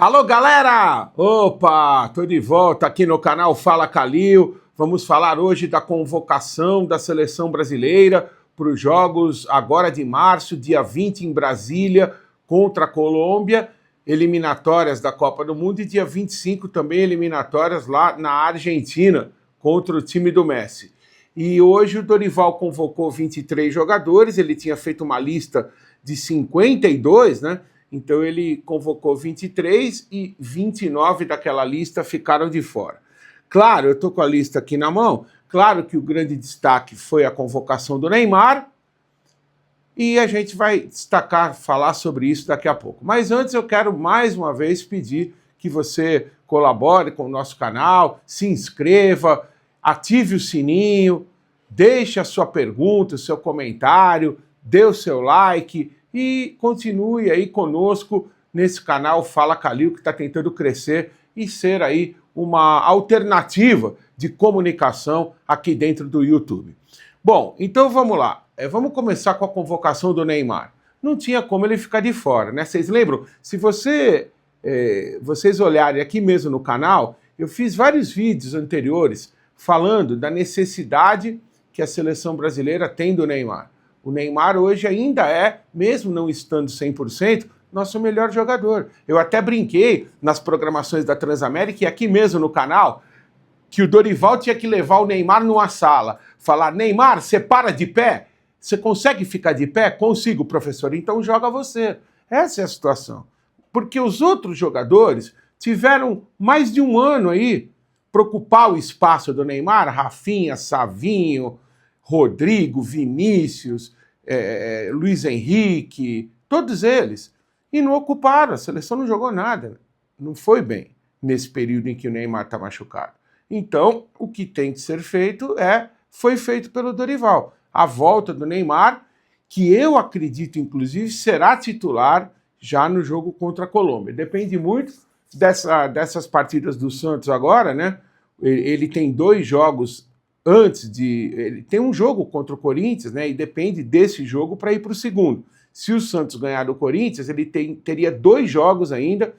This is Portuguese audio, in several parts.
Alô, galera! Opa, tô de volta aqui no canal Fala Calil. Vamos falar hoje da convocação da seleção brasileira para os Jogos agora de março, dia 20 em Brasília, contra a Colômbia, eliminatórias da Copa do Mundo, e dia 25 também eliminatórias lá na Argentina, contra o time do Messi. E hoje o Dorival convocou 23 jogadores, ele tinha feito uma lista de 52, né? Então ele convocou 23 e 29 daquela lista ficaram de fora. Claro, eu estou com a lista aqui na mão, claro que o grande destaque foi a convocação do Neymar, e a gente vai destacar, falar sobre isso daqui a pouco. Mas antes eu quero mais uma vez pedir que você colabore com o nosso canal, se inscreva, ative o sininho, deixe a sua pergunta, o seu comentário, dê o seu like e continue aí conosco nesse canal Fala Calil, que está tentando crescer e ser aí uma alternativa de comunicação aqui dentro do YouTube. Bom, então vamos lá. Vamos começar com a convocação do Neymar. Não tinha como ele ficar de fora, né? Vocês lembram? Se vocês olharem aqui mesmo no canal, eu fiz vários vídeos anteriores falando da necessidade que a seleção brasileira tem do Neymar. O Neymar hoje ainda é, mesmo não estando 100%, nosso melhor jogador. Eu até brinquei nas programações da Transamérica e aqui mesmo no canal, que o Dorival tinha que levar o Neymar numa sala, falar: Neymar, você para de pé? Você consegue ficar de pé? Consigo, professor, então joga você. Essa é a situação. Porque os outros jogadores tiveram mais de um ano aí para ocupar o espaço do Neymar, Rafinha, Savinho, Rodrigo, Vinícius, Luiz Henrique, todos eles. E não ocuparam, a seleção não jogou nada. Não foi bem nesse período em que o Neymar está machucado. Então, o que tem que ser feito foi feito pelo Dorival. A volta do Neymar, que eu acredito, inclusive, será titular já no jogo contra a Colômbia. Depende muito dessas partidas do Santos agora, né? Ele tem 2 jogos ele tem um jogo contra o Corinthians, né? E depende desse jogo para ir para o segundo. Se o Santos ganhar do Corinthians, ele teria 2 jogos ainda.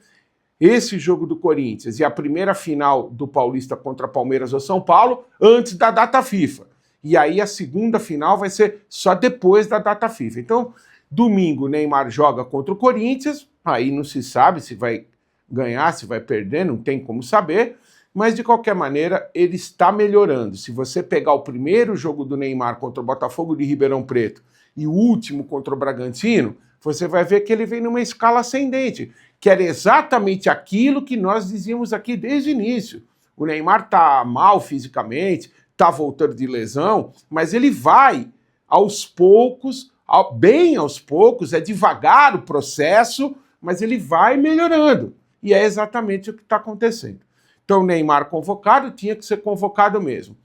Esse jogo do Corinthians e a primeira final do Paulista contra Palmeiras ou São Paulo antes da data FIFA. E aí a segunda final vai ser só depois da data FIFA. Então, domingo o Neymar joga contra o Corinthians, aí não se sabe se vai ganhar, se vai perder, não tem como saber, mas de qualquer maneira ele está melhorando. Se você pegar o primeiro jogo do Neymar contra o Botafogo de Ribeirão Preto e o último contra o Bragantino, você vai ver que ele vem numa escala ascendente, que era exatamente aquilo que nós dizíamos aqui desde o início. O Neymar está mal fisicamente, está voltando de lesão, mas ele vai aos poucos, bem aos poucos, é devagar o processo, mas ele vai melhorando. E é exatamente o que está acontecendo. Então o Neymar convocado tinha que ser convocado mesmo.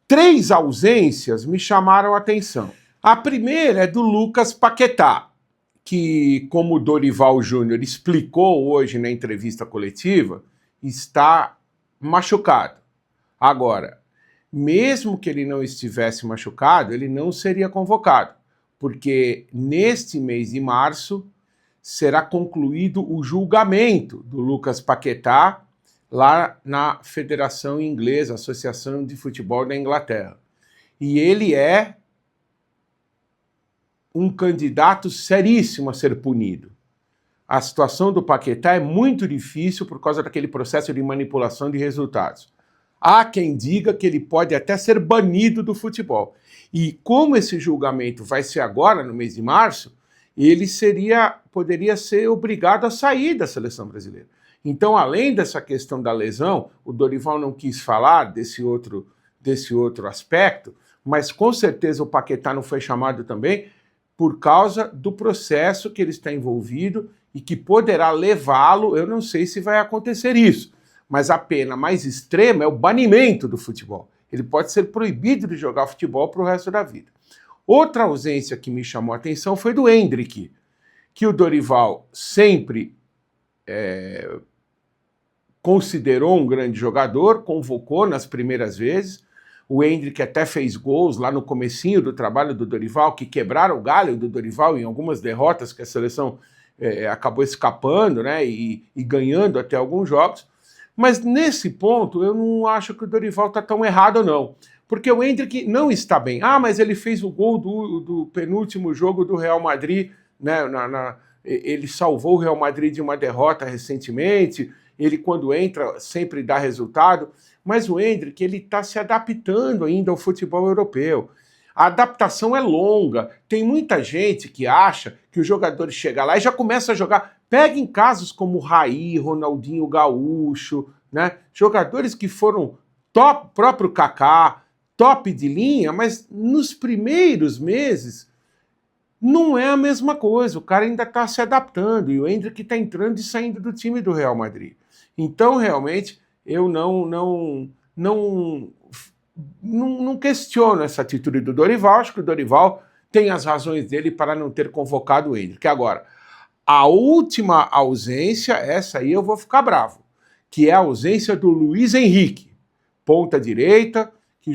3 ausências me chamaram a atenção. A primeira é do Lucas Paquetá, que, como o Dorival Júnior explicou hoje na entrevista coletiva, está machucado. Agora, mesmo que ele não estivesse machucado, ele não seria convocado, porque neste mês de março será concluído o julgamento do Lucas Paquetá lá na Federação Inglesa, Associação de Futebol da Inglaterra. E ele é um candidato seríssimo a ser punido. A situação do Paquetá é muito difícil por causa daquele processo de manipulação de resultados. Há quem diga que ele pode até ser banido do futebol. E como esse julgamento vai ser agora, no mês de março, ele poderia ser obrigado a sair da seleção brasileira. Então, além dessa questão da lesão, o Dorival não quis falar desse outro aspecto, mas com certeza o Paquetá não foi chamado também por causa do processo que ele está envolvido e que poderá levá-lo, eu não sei se vai acontecer isso, mas a pena mais extrema é o banimento do futebol. Ele pode ser proibido de jogar futebol para o resto da vida. Outra ausência que me chamou a atenção foi do Endrick, que o Dorival sempre considerou um grande jogador, convocou nas primeiras vezes. O Endrick até fez gols lá no comecinho do trabalho do Dorival, que quebraram o galho do Dorival em algumas derrotas que a seleção acabou escapando, né, e ganhando até alguns jogos. Mas nesse ponto eu não acho que o Dorival está tão errado, não. Porque o Endrick não está bem. Ah, mas ele fez o gol do penúltimo jogo do Real Madrid, né, ele salvou o Real Madrid de uma derrota recentemente, ele quando entra sempre dá resultado, mas o Endrick ele está se adaptando ainda ao futebol europeu. A adaptação é longa. Tem muita gente que acha que os jogadores chegam lá e já começam a jogar. Pega em casos como Raí, Ronaldinho Gaúcho, né? Jogadores que foram top, próprio Kaká, top de linha, mas nos primeiros meses não é a mesma coisa. O cara ainda está se adaptando e o Endrick está entrando e saindo do time do Real Madrid. Então, realmente, eu não questiono essa atitude do Dorival. Acho que o Dorival tem as razões dele para não ter convocado o Endrick. Agora, a última ausência, essa aí eu vou ficar bravo, que é a ausência do Luiz Henrique, ponta direita, que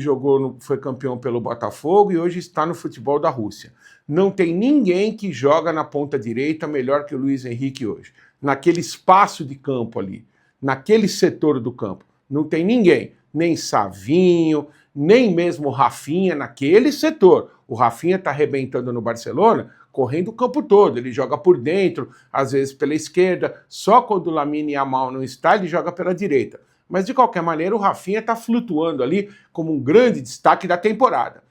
foi campeão pelo Botafogo e hoje está no futebol da Rússia. Não tem ninguém que joga na ponta direita melhor que o Luiz Henrique hoje. Naquele espaço de campo ali, naquele setor do campo. Não tem ninguém, nem Savinho, nem mesmo o Rafinha naquele setor. O Rafinha está arrebentando no Barcelona, correndo o campo todo. Ele joga por dentro, às vezes pela esquerda. Só quando o Lamine Yamal não está, ele joga pela direita. Mas, de qualquer maneira, o Rafinha está flutuando ali como um grande destaque da temporada.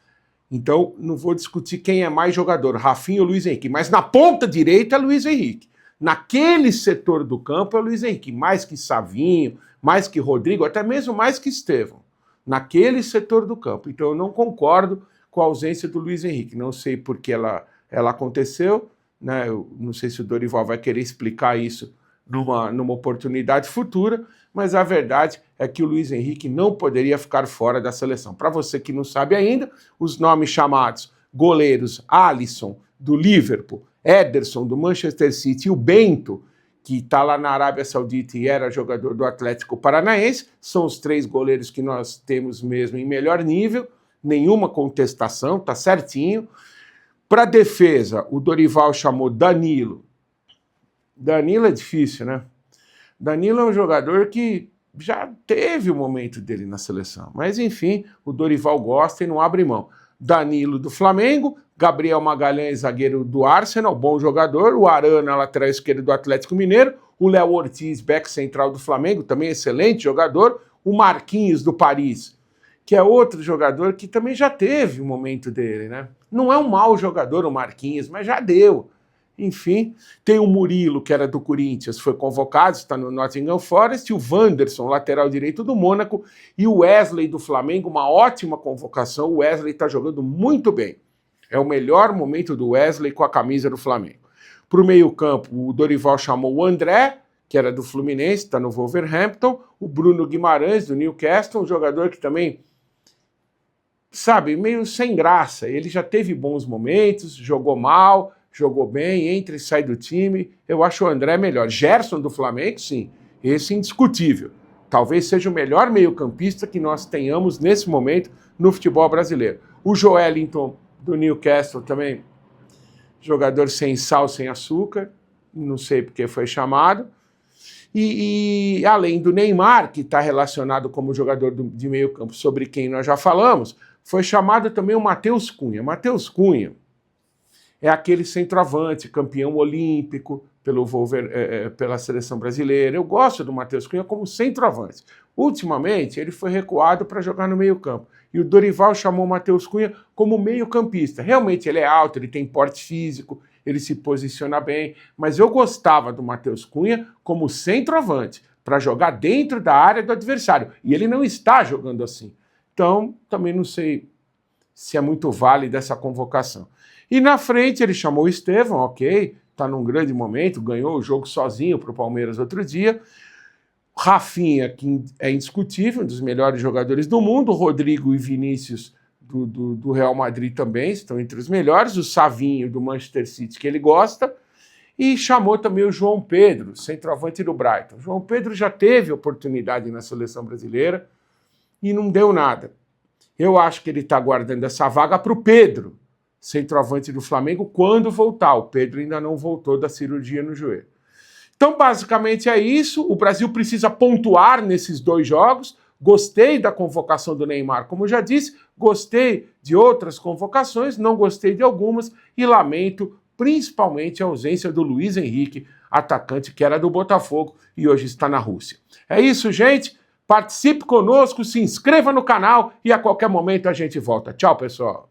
Então, não vou discutir quem é mais jogador, Rafinha ou Luiz Henrique. Mas na ponta direita é Luiz Henrique. Naquele setor do campo é Luiz Henrique. Mais que Savinho, mais que Rodrigo, até mesmo mais que Estevão. Naquele setor do campo. Então, eu não concordo com a ausência do Luiz Henrique. Não sei por que ela aconteceu, né? Eu não sei se o Dorival vai querer explicar isso numa oportunidade futura, mas a verdade é que o Luiz Henrique não poderia ficar fora da seleção. Para você que não sabe ainda, os nomes chamados goleiros Alisson, do Liverpool, Ederson, do Manchester City, e o Bento, que está lá na Arábia Saudita e era jogador do Atlético Paranaense, são os 3 goleiros que nós temos mesmo em melhor nível, nenhuma contestação, tá certinho. Para defesa, o Dorival chamou Danilo. Danilo é difícil, né? Danilo é um jogador que já teve o momento dele na seleção. Mas, enfim, o Dorival gosta e não abre mão. Danilo do Flamengo, Gabriel Magalhães, zagueiro do Arsenal, bom jogador, o Arana, lateral esquerdo do Atlético Mineiro, o Léo Ortiz, back central do Flamengo, também excelente jogador, o Marquinhos do Paris, que é outro jogador que também já teve o momento dele, né? Não é um mau jogador o Marquinhos, mas já deu. Enfim, tem o Murilo, que era do Corinthians, foi convocado, está no Nottingham Forest, e o Wanderson, lateral direito do Mônaco, e o Wesley do Flamengo, uma ótima convocação. O Wesley está jogando muito bem. É o melhor momento do Wesley com a camisa do Flamengo. Para o meio-campo, o Dorival chamou o André, que era do Fluminense, está no Wolverhampton, o Bruno Guimarães, do Newcastle, um jogador que também, sabe, meio sem graça. Ele já teve bons momentos, jogou mal, jogou bem, entra e sai do time. Eu acho o André melhor. Gerson do Flamengo, sim, esse indiscutível. Talvez seja o melhor meio-campista que nós tenhamos nesse momento no futebol brasileiro. O Joelinton do Newcastle também, jogador sem sal, sem açúcar, não sei porque foi chamado. E além do Neymar, que está relacionado como jogador de meio-campo, sobre quem nós já falamos, foi chamado também o Matheus Cunha. Matheus Cunha é aquele centroavante, campeão olímpico pela seleção brasileira. Eu gosto do Matheus Cunha como centroavante. Ultimamente, ele foi recuado para jogar no meio-campo. E o Dorival chamou o Matheus Cunha como meio-campista. Realmente, ele é alto, ele tem porte físico, ele se posiciona bem, mas eu gostava do Matheus Cunha como centroavante, para jogar dentro da área do adversário. E ele não está jogando assim. Então, também não sei se é muito válida essa convocação. E na frente ele chamou o Estevão, ok, está num grande momento, ganhou o jogo sozinho para o Palmeiras outro dia. Rafinha, que é indiscutível, um dos melhores jogadores do mundo. Rodrigo e Vinícius do Real Madrid também estão entre os melhores. O Savinho do Manchester City, que ele gosta. E chamou também o João Pedro, centroavante do Brighton. O João Pedro já teve oportunidade na seleção brasileira e não deu nada. Eu acho que ele está guardando essa vaga para o Pedro, centroavante do Flamengo, quando voltar. O Pedro ainda não voltou da cirurgia no joelho. Então, basicamente é isso. O Brasil precisa pontuar nesses 2 jogos. Gostei da convocação do Neymar, como eu já disse. Gostei de outras convocações, não gostei de algumas. E lamento principalmente a ausência do Luiz Henrique, atacante que era do Botafogo e hoje está na Rússia. É isso, gente. Participe conosco, se inscreva no canal e a qualquer momento a gente volta. Tchau, pessoal.